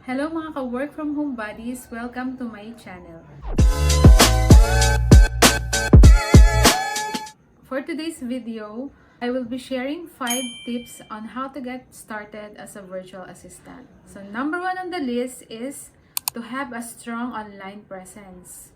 Hello mga ka-work from home buddies! Welcome to my channel. For today's video, I will be sharing 5 tips on how to get started as a virtual assistant. So number 1 on the list is to have a strong online presence.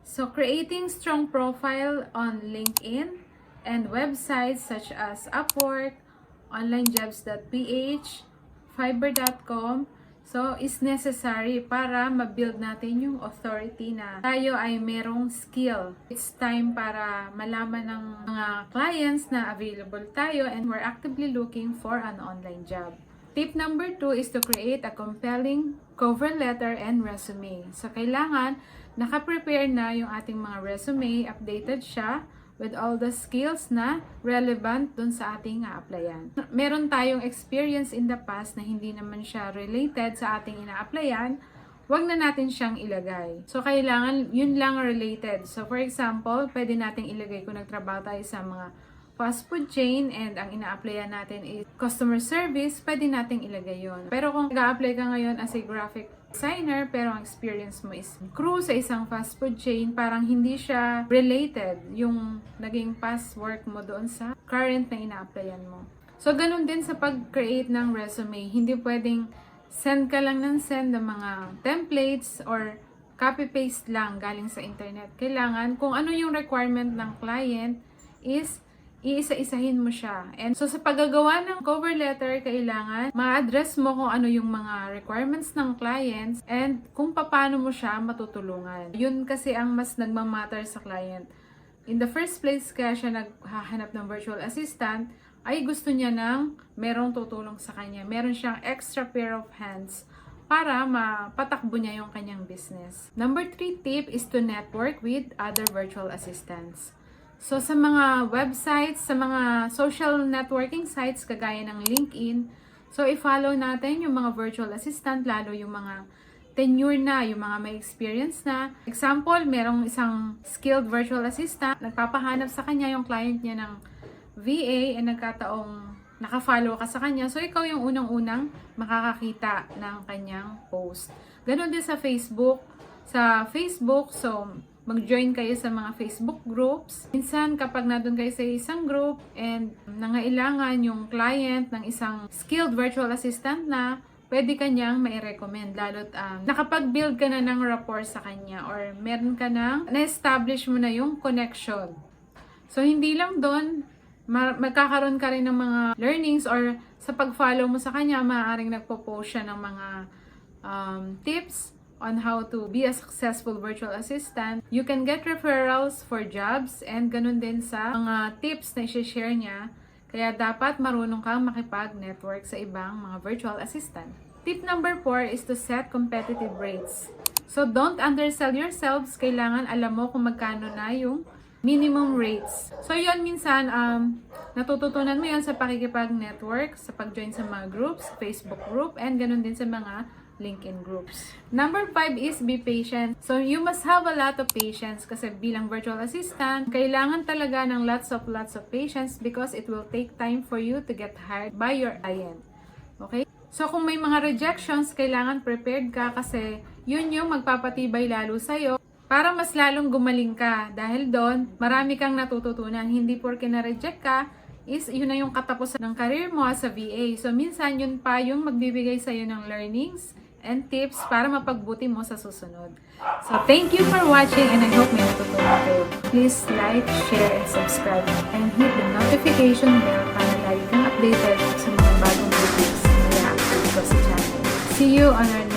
So creating strong profile on LinkedIn and websites such as Upwork, onlinejobs.ph, fiverr.com, so is necessary para ma-build natin yung authority na tayo ay merong skill. It's time para malaman ng mga clients na available tayo and we're actively looking for an online job. Tip number 2 is to create a compelling cover letter and resume. So kailangan naka-prepare na yung ating mga resume, updated siya with all the skills na relevant dun sa ating a-applyan. Meron tayong experience in the past na hindi naman siya related sa ating ina-applyan, wag na natin siyang ilagay. So, kailangan yun lang related. So, for example, pwede nating ilagay kung nagtrabaho tayo sa mga fast food chain and ang ina-applyan natin is customer service, pwede nating ilagay yun. Pero kung nag-a-apply ka ngayon as a graphic designer, pero ang experience mo is crew sa isang fast food chain, parang hindi siya related yung naging past work mo doon sa current na ina-applyan mo. So, ganun din sa pag-create ng resume. Hindi pwedeng send ka lang ng send ng mga templates or copy-paste lang galing sa internet. Kailangan, kung ano yung requirement ng client is iisa-isahin mo siya. And so sa paggagawa ng cover letter, kailangan ma-address mo kung ano yung mga requirements ng clients and kung paano mo siya matutulungan. Yun kasi ang mas nagmamatter sa client. In the first place, kaya siya naghahanap ng virtual assistant, ay gusto niya ng merong tutulong sa kanya. Meron siyang extra pair of hands para mapatakbo niya yung kanyang business. Number 3 tip is to network with other virtual assistants. So, sa mga websites, sa mga social networking sites, kagaya ng LinkedIn, so, i-follow natin yung mga virtual assistant, lalo yung mga tenure na, yung mga may experience na. Example, merong isang skilled virtual assistant, nagpapahanap sa kanya yung client niya ng VA, and nagkataong naka-follow ka sa kanya. So, ikaw yung unang-unang makakakita ng kanyang post. Ganon din sa Facebook. Sa Facebook, so, mag-join kayo sa mga Facebook groups. Minsan, kapag nandun kayo sa isang group and nangailangan yung client ng isang skilled virtual assistant na, pwede kanyang mai-recommend. Lalo't nakapag-build ka na ng rapport sa kanya or meron ka nang na-establish mo na yung connection. So, hindi lang doon, magkakaroon ka rin ng mga learnings or sa pag-follow mo sa kanya, maaaring nagpo-post siya ng mga tips on how to be a successful virtual assistant. You can get referrals for jobs and ganun din sa mga tips na i-share niya. Kaya dapat marunong kang makipag-network sa ibang mga virtual assistant. Tip number 4 is to set competitive rates. So don't undersell yourselves. Kailangan alam mo kung magkano na yung minimum rates. So yun, minsan natututunan mo yun sa pakikipag-network, sa pag-join sa mga groups, Facebook group, and ganun din sa mga LinkedIn groups. Number 5 is be patient. So, you must have a lot of patience kasi bilang virtual assistant, kailangan talaga ng lots of patience because it will take time for you to get hired by your client. Okay? So, kung may mga rejections, kailangan prepared ka kasi yun yung magpapatibay lalo sa'yo para mas lalong gumaling ka. Dahil doon, marami kang natututunan. Hindi porke na-reject ka, is yun na yung katapusan ng career mo as a VA. So, minsan yun pa yung magbibigay sa'yo ng learnings and tips para mapagbuti mo sa susunod. So, thank you for watching and I hope may natutunan kayo. Please like, share, and subscribe and hit the notification bell para lagi kang updated sa mga bagong videos na i-upload ko sa channel. See you on our